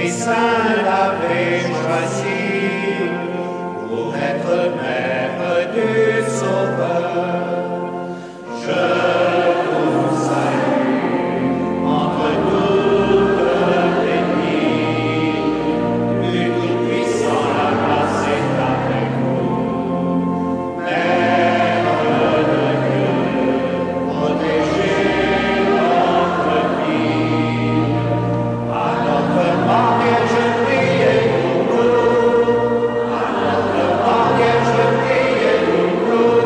les saints l'avaient choisie pour être mère du Sauveur. Je vous salue entre toutes les filles, du Tout-Puissant, la grâce est avec vous. Mère de Dieu, protégez notre fille. À notre mort, Vierge, priez pour nous. À notre mort, Vierge, priez pour nous.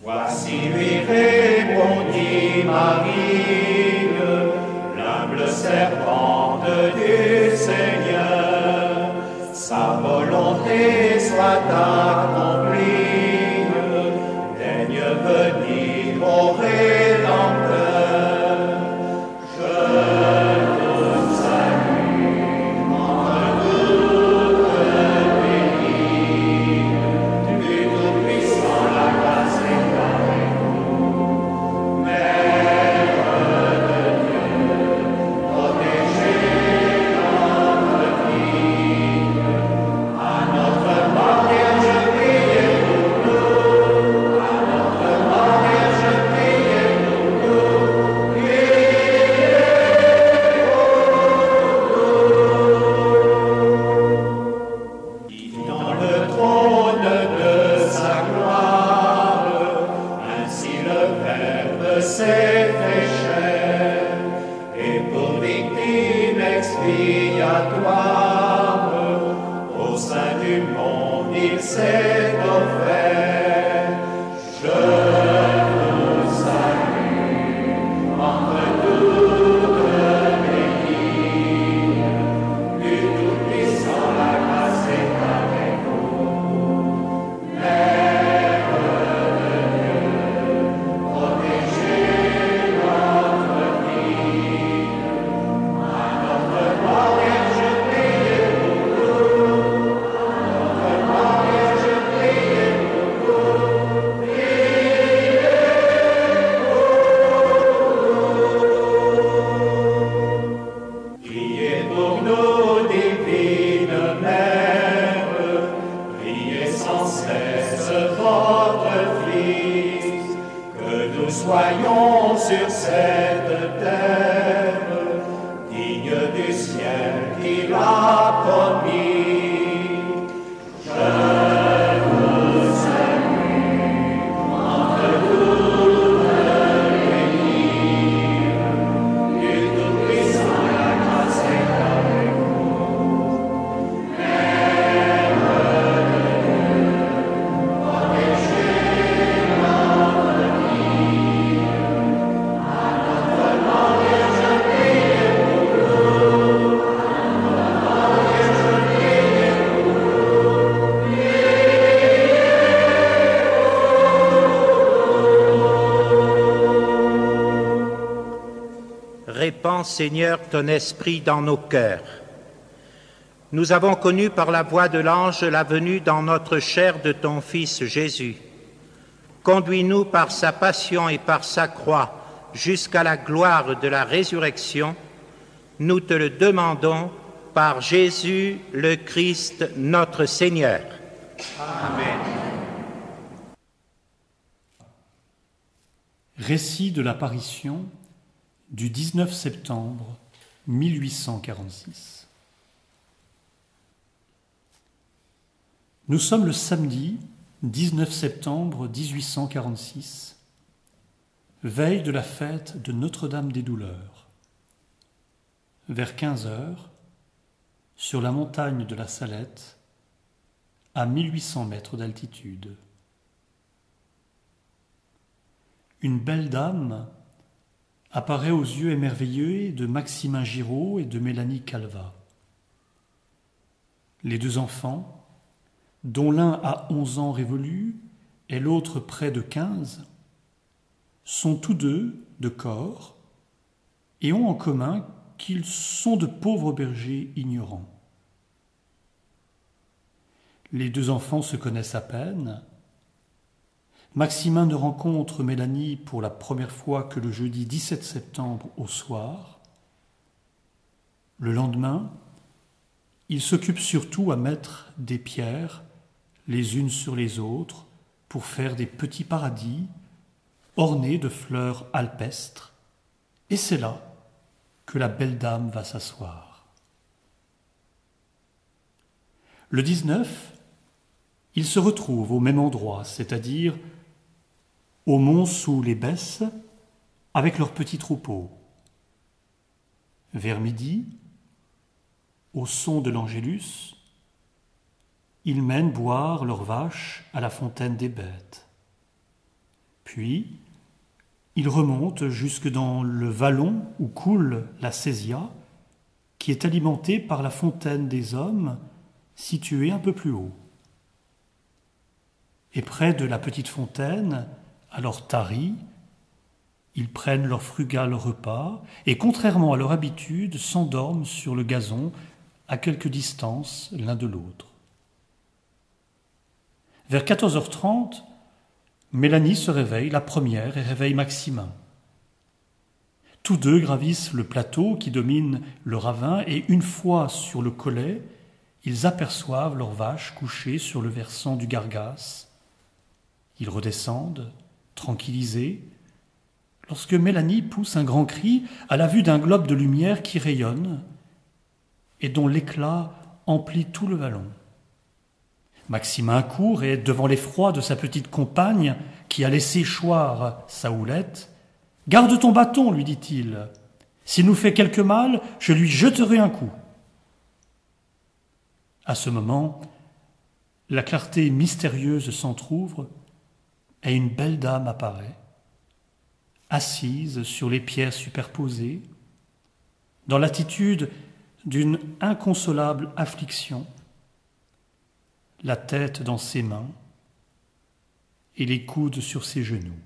Voici lui répondit Marie, l'humble servante du Seigneur. Sa volonté soit accomplie, daigne venir au Rédempteur. Je vous salue entre toutes les filles, du Tout-Puissant, la grâce est avec vous. Mère de Dieu, protégez notre fille. À notre mort, Vierge, priez pour nous. À notre mort, Vierge, priez pour nous. Qui vit dans le trône de sa gloire, ainsi le Verbe s'est fait chair, et pour victime expiatoire, au sein du monde il s'est offert. Je vous salue entre toutes les filles, du Tout-Puissant, la grâce est avec vous. Mère de Dieu, protégez notre fille. À notre mort, Vierge, priez pour nous. À notre mort, Vierge, priez pour nous. Priez pour nous, divine Mère, priez sans cesse votre Fils, que nous soyons sur cette terre, dignes du ciel qu'il a promis. Je vous salue entre toutes les filles, du Tout-Puissant, la grâce est avec vous. Mère de Dieu, protégez notre fille. À notre mort, Vierge, priez pour nous. À notre mort, Vierge, priez pour nous. Répands, Seigneur, ton esprit dans nos cœurs. Nous avons connu par la voix de l'ange la venue dans notre chair de ton Fils Jésus. Conduis-nous par sa passion et par sa croix jusqu'à la gloire de la résurrection. Nous te le demandons par Jésus le Christ, notre Seigneur. Amen. Récit de l'apparition du 19 septembre 1846. Nous sommes le samedi 19 septembre 1846, veille de la fête de Notre-Dame des Douleurs. Vers 15 heures, sur la montagne de la Salette, à 1800 mètres d'altitude. Une belle dame apparaît aux yeux émerveillés de Maximin Giraud et de Mélanie Calvat. Les deux enfants, dont l'un a 11 ans révolus et l'autre près de 15, sont tous deux de corps et ont en commun qu'ils sont de pauvres bergers ignorants. Les deux enfants se connaissent à peine, Maximin ne rencontre Mélanie pour la première fois que le jeudi 17 septembre au soir. Le lendemain, il s'occupe surtout à mettre des pierres les unes sur les autres pour faire des petits paradis ornés de fleurs alpestres, et c'est là que la belle dame va s'asseoir. Le 19, il se retrouve au même endroit, c'est-à-dire au mont sous les Besses, avec leurs petits troupeaux. Vers midi, au son de l'Angélus, ils mènent boire leurs vaches à la fontaine des bêtes. Puis, ils remontent jusque dans le vallon où coule la Sésia, qui est alimentée par la fontaine des hommes, située un peu plus haut. Et près de la petite fontaine, alors tarie, ils prennent leur frugal repas et, contrairement à leur habitude, s'endorment sur le gazon à quelque distance l'un de l'autre. Vers 14h30, Mélanie se réveille, la première, et réveille Maximin. Tous deux gravissent le plateau qui domine le ravin et une fois sur le collet, ils aperçoivent leurs vaches couchées sur le versant du Gargas. Ils redescendent, tranquillisés, lorsque Mélanie pousse un grand cri à la vue d'un globe de lumière qui rayonne et dont l'éclat emplit tout le vallon. Maximin court et, devant l'effroi de sa petite compagne qui a laissé choir sa houlette, « Garde ton bâton, lui dit-il. S'il nous fait quelque mal, je lui jeterai un coup. » À ce moment, la clarté mystérieuse s'entr'ouvre et une belle dame apparaît, assise sur les pierres superposées, dans l'attitude d'une inconsolable affliction, la tête dans ses mains et les coudes sur ses genoux.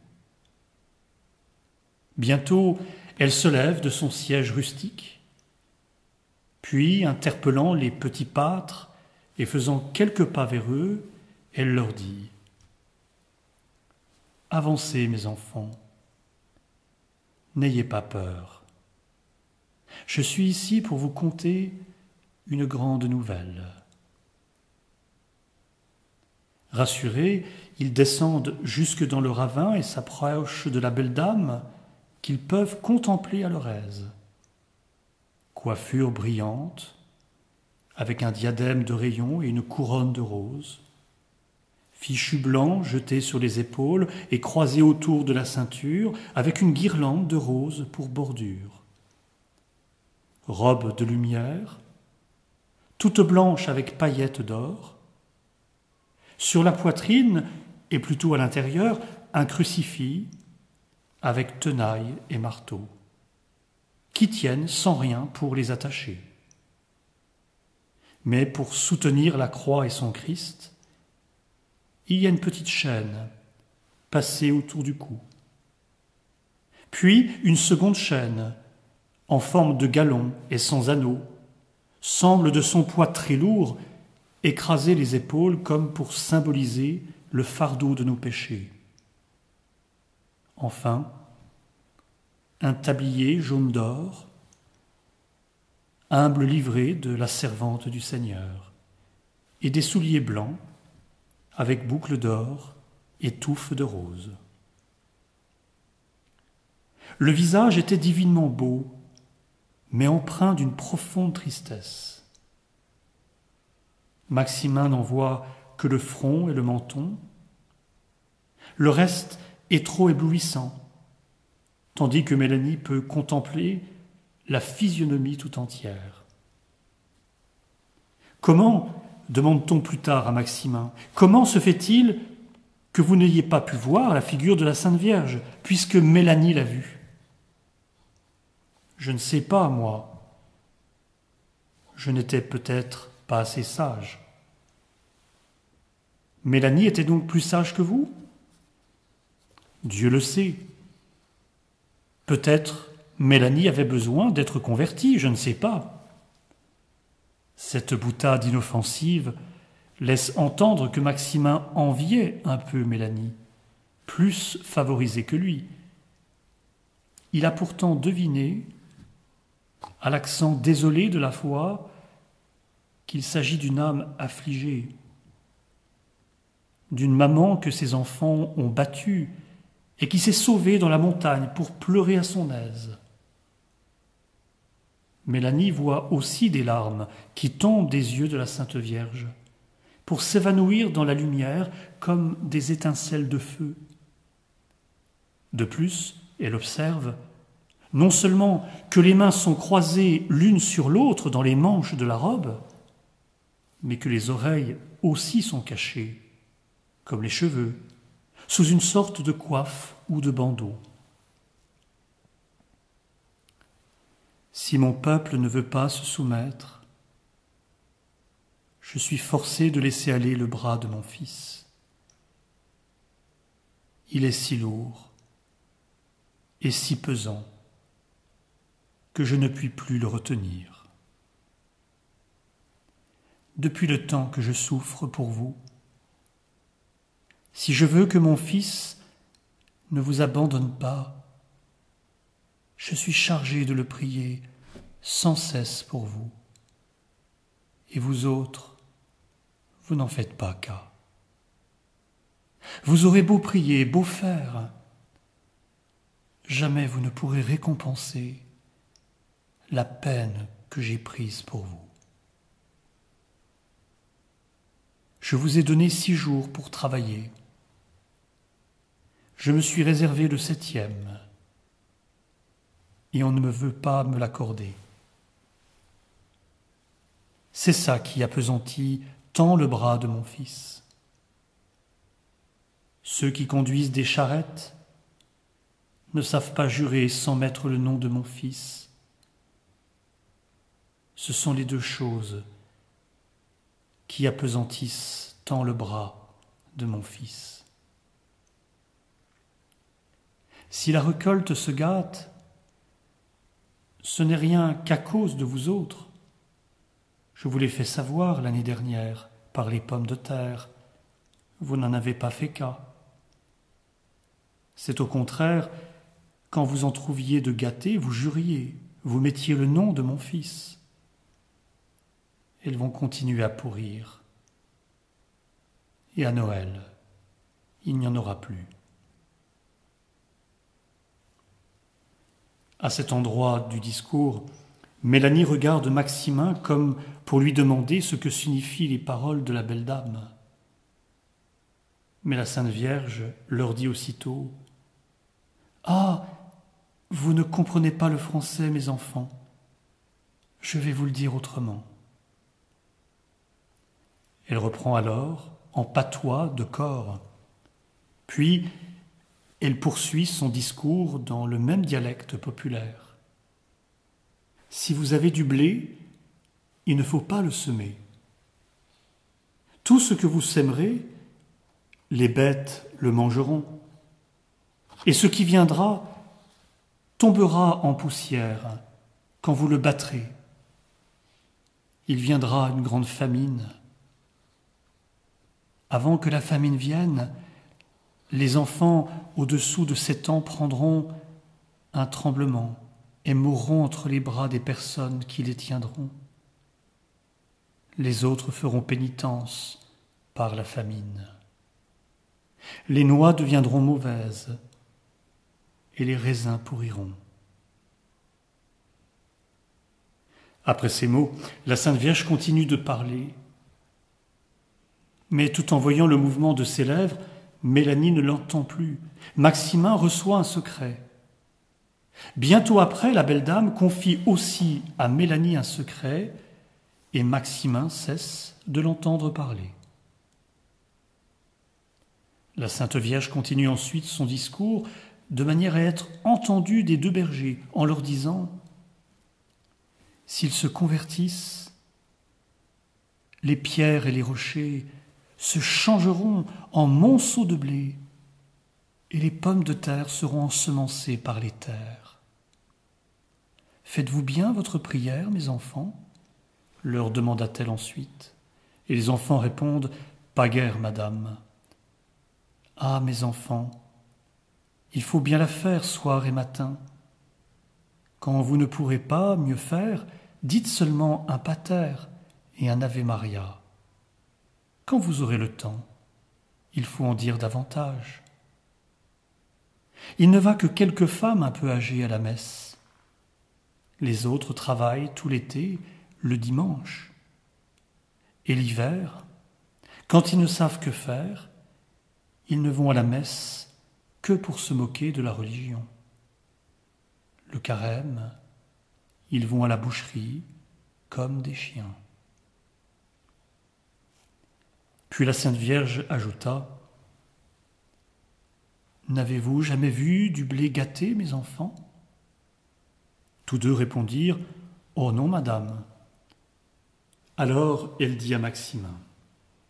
Bientôt, elle se lève de son siège rustique, puis, interpellant les petits pâtres et faisant quelques pas vers eux, elle leur dit « Avancez, mes enfants, n'ayez pas peur. Je suis ici pour vous conter une grande nouvelle. » Rassurés, ils descendent jusque dans le ravin et s'approchent de la belle dame qu'ils peuvent contempler à leur aise. Coiffure brillante, avec un diadème de rayons et une couronne de roses, fichu blanc jeté sur les épaules et croisé autour de la ceinture, avec une guirlande de roses pour bordure. Robe de lumière, toute blanche avec paillettes d'or. Sur la poitrine, et plutôt à l'intérieur, un crucifix avec tenaille et marteau, qui tiennent sans rien pour les attacher. Mais pour soutenir la croix et son Christ, il y a une petite chaîne passée autour du cou. Puis une seconde chaîne, en forme de galon et sans anneau, semble de son poids très lourd écraser les épaules comme pour symboliser le fardeau de nos péchés. Enfin, un tablier jaune d'or, humble livrée de la servante du Seigneur, et des souliers blancs avec boucles d'or et touffes de roses. Le visage était divinement beau, mais empreint d'une profonde tristesse. Maximin n'en voit que le front et le menton. Le reste est trop éblouissant, tandis que Mélanie peut contempler la physionomie tout entière. Comment, demande-t-on plus tard à Maximin, comment se fait-il que vous n'ayez pas pu voir la figure de la Sainte Vierge, puisque Mélanie l'a vue? Je ne sais pas, moi. Je n'étais peut-être pas assez sage. Mélanie était donc plus sage que vous? Dieu le sait. Peut-être Mélanie avait besoin d'être convertie, je ne sais pas. Cette boutade inoffensive laisse entendre que Maximin enviait un peu Mélanie, plus favorisée que lui. Il a pourtant deviné, à l'accent désolé de la foi, qu'il s'agit d'une âme affligée, d'une maman que ses enfants ont battue et qui s'est sauvée dans la montagne pour pleurer à son aise. Mélanie voit aussi des larmes qui tombent des yeux de la Sainte Vierge pour s'évanouir dans la lumière comme des étincelles de feu. De plus, elle observe non seulement que les mains sont croisées l'une sur l'autre dans les manches de la robe, mais que les oreilles aussi sont cachées, comme les cheveux, sous une sorte de coiffe ou de bandeau. Si mon peuple ne veut pas se soumettre, je suis forcé de laisser aller le bras de mon fils. Il est si lourd et si pesant que je ne puis plus le retenir. Depuis le temps que je souffre pour vous, si je veux que mon fils ne vous abandonne pas, je suis chargé de le prier sans cesse pour vous. Et vous autres, vous n'en faites pas cas. Vous aurez beau prier, beau faire, jamais vous ne pourrez récompenser la peine que j'ai prise pour vous. Je vous ai donné 6 jours pour travailler. Je me suis réservé le 7e, et on ne me veut pas me l'accorder. C'est ça qui appesantit tant le bras de mon fils. Ceux qui conduisent des charrettes ne savent pas jurer sans mettre le nom de mon fils. Ce sont les 2 choses qui appesantissent tant le bras de mon fils. Si la récolte se gâte, ce n'est rien qu'à cause de vous autres. Je vous l'ai fait savoir l'année dernière par les pommes de terre. Vous n'en avez pas fait cas. C'est au contraire, quand vous en trouviez de gâtés, vous juriez, vous mettiez le nom de mon fils. Elles vont continuer à pourrir. Et à Noël, il n'y en aura plus. À cet endroit du discours, Mélanie regarde Maximin comme pour lui demander ce que signifient les paroles de la belle dame. Mais la Sainte Vierge leur dit aussitôt « Ah, vous ne comprenez pas le français, mes enfants. Je vais vous le dire autrement. » Elle reprend alors en patois de cor. Puis, elle poursuit son discours dans le même dialecte populaire. Si vous avez du blé, il ne faut pas le semer. Tout ce que vous sèmerez, les bêtes le mangeront. Et ce qui viendra tombera en poussière quand vous le battrez. Il viendra une grande famine. Avant que la famine vienne, les enfants au-dessous de 7 ans prendront un tremblement et mourront entre les bras des personnes qui les tiendront. Les autres feront pénitence par la famine. Les noix deviendront mauvaises et les raisins pourriront. Après ces mots, la Sainte Vierge continue de parler, mais tout en voyant le mouvement de ses lèvres, Mélanie ne l'entend plus. Maximin reçoit un secret. Bientôt après, la belle dame confie aussi à Mélanie un secret et Maximin cesse de l'entendre parler. La Sainte Vierge continue ensuite son discours de manière à être entendue des 2 bergers en leur disant « S'ils se convertissent, les pierres et les rochers se changeront en monceaux de blé, et les pommes de terre seront ensemencées par les terres. Faites-vous bien votre prière, mes enfants ? Leur demanda-t-elle ensuite. Et les enfants répondent « Pas guère, madame. » Ah, mes enfants, Il faut bien la faire soir et matin. Quand vous ne pourrez pas mieux faire, dites seulement un pater et un Ave Maria. Quand vous aurez le temps, il faut en dire davantage. Il ne va que quelques femmes un peu âgées à la messe. Les autres travaillent tout l'été, le dimanche. Et l'hiver, quand ils ne savent que faire, ils ne vont à la messe que pour se moquer de la religion. Le carême, ils vont à la boucherie comme des chiens. Puis la Sainte Vierge ajouta : « N'avez-vous jamais vu du blé gâté, mes enfants ?» Tous deux répondirent : « Oh non, madame. » Alors elle dit à Maximin :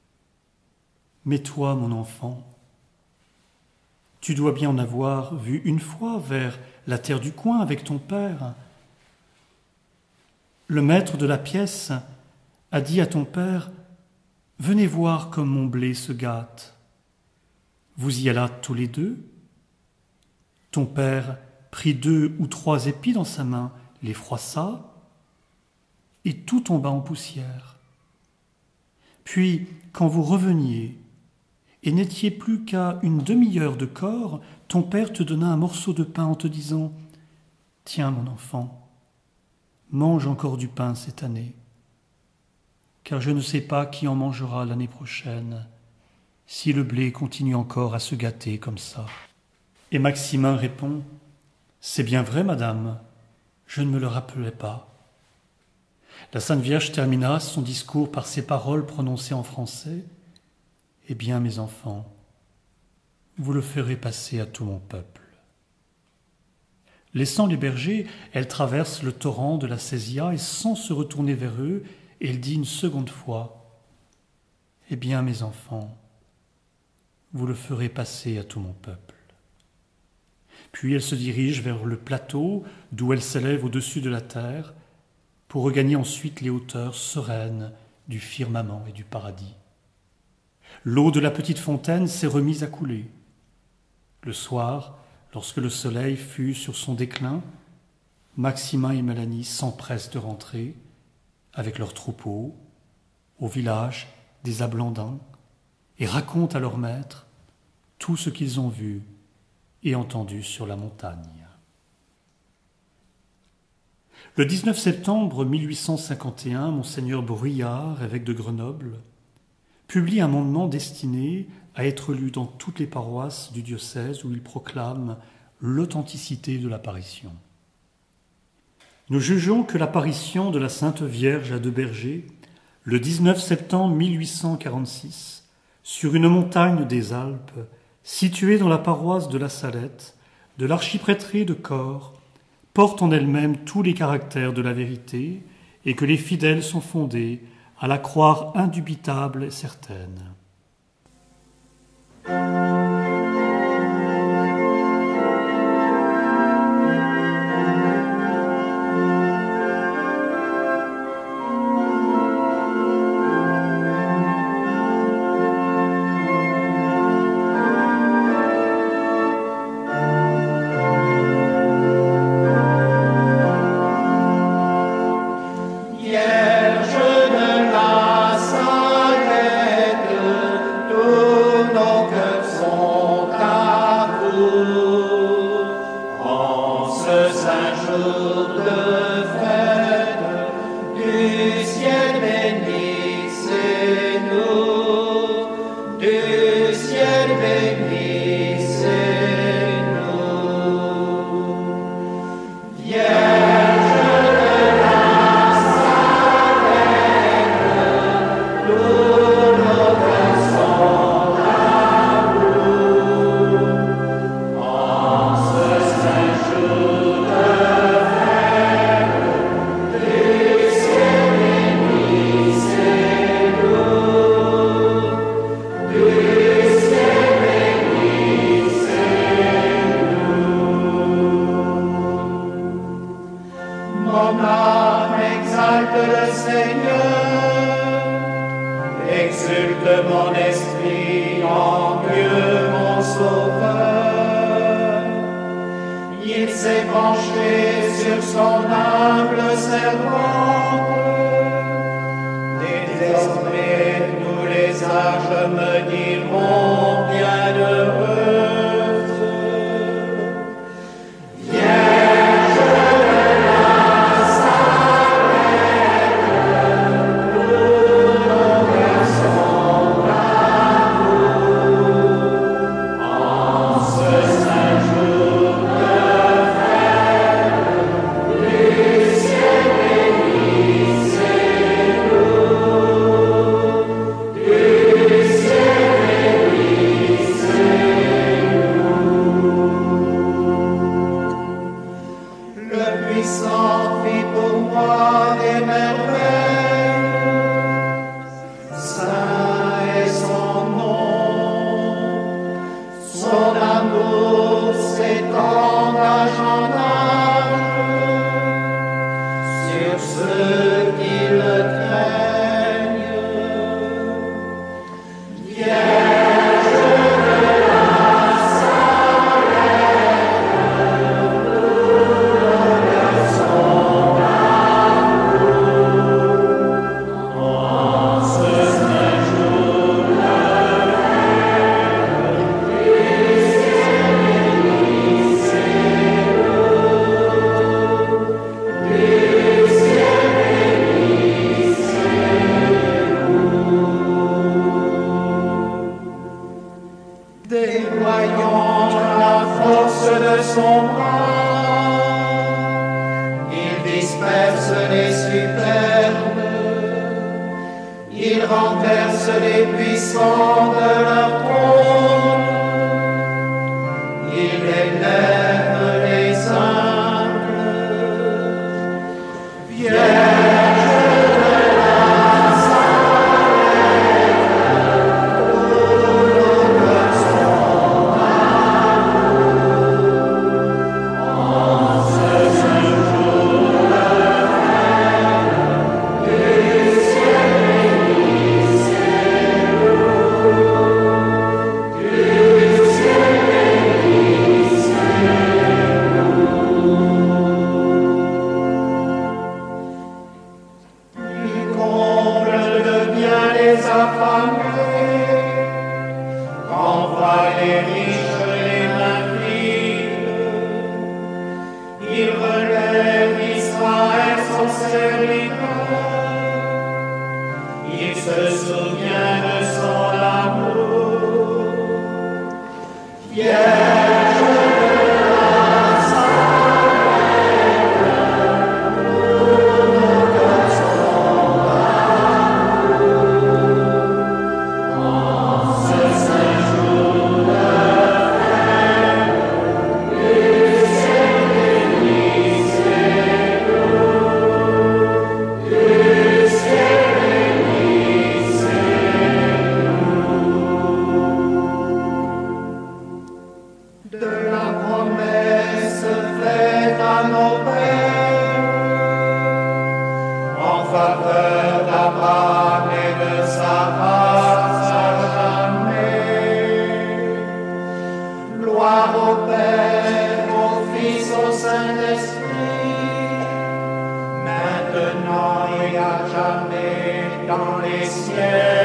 « Mais toi, mon enfant, tu dois bien en avoir vu une fois vers la terre du coin avec ton père. Le maître de la pièce a dit à ton père : « Venez voir comme mon blé se gâte. » Vous y allâtes tous les deux. Ton père prit 2 ou 3 épis dans sa main, les froissa, et tout tomba en poussière. Puis, quand vous reveniez, et n'étiez plus qu'à une demi-heure de corps, ton père te donna un morceau de pain en te disant : « Tiens, mon enfant, mange encore du pain cette année, car je ne sais pas qui en mangera l'année prochaine, si le blé continue encore à se gâter comme ça. » Et Maximin répond : « C'est bien vrai, madame, je ne me le rappelais pas. » La Sainte Vierge termina son discours par ces paroles prononcées en français : « Eh bien, mes enfants, vous le ferez passer à tout mon peuple. » Laissant les bergers, elle traverse le torrent de la Sésia et sans se retourner vers eux, elle dit une seconde fois : « Eh bien, mes enfants, vous le ferez passer à tout mon peuple. » Puis elle se dirige vers le plateau d'où elle s'élève au-dessus de la terre pour regagner ensuite les hauteurs sereines du firmament et du paradis. L'eau de la petite fontaine s'est remise à couler. Le soir, lorsque le soleil fut sur son déclin, Maximin et Mélanie s'empressent de rentrer avec leurs troupeaux au village des Ablandins et racontent à leur maître tout ce qu'ils ont vu et entendu sur la montagne. Le 19 septembre 1851, Monseigneur Bruyard, évêque de Grenoble, publie un mandement destiné à être lu dans toutes les paroisses du diocèse où il proclame l'authenticité de l'apparition. Nous jugeons que l'apparition de la Sainte Vierge à Debergers, le 19 septembre 1846, sur une montagne des Alpes, située dans la paroisse de la Salette, de l'archiprêtrie de Corps, porte en elle-même tous les caractères de la vérité et que les fidèles sont fondés à la croire indubitable et certaine. Mon âme exalte le Seigneur, exulte mon esprit en Dieu mon Sauveur. Il s'est penché sur son humble servante. Désormais, tous les âges me diront bienheureuse. Vierge de Nazareth, pour nos garçons d'amour, en ce saint jour de fête, du ciel bénissez-nous, du ciel bénissez-nous. Le puissant fit pour moi des merveilles, saint est son nom, son amour s'étend d'âge en âge sur ceux qui le craignent. Vierge de Nazareth, pour nos garçons d'amour, en ce saint jour de fête, du ciel bénissez-nous, du ciel bénissez-nous. Déployons la force de son bras, il disperse les superbes, il renverse les puissants de leur trône, il élève les humbles. Vierge de Nazareth, pour nos garçons d'amour, en ce saint jour de fête, du ciel bénissez-nous, du ciel bénissez-nous. Il comble de bien les affamés, renvoie les riches les mains vides. Il relève Israël son serviteur, il se souvient de son amour. Vierge de Nazareth, pour nos garçons d'amour, en ce saint jour de fête, du ciel bénissez-nous, du ciel bénissez-nous. De la promesse faite à nos pères, en faveur d'Abraham et de sa race à jamais. Gloire au Père, au Fils, au Saint-Esprit, maintenant et à jamais dans les cieux.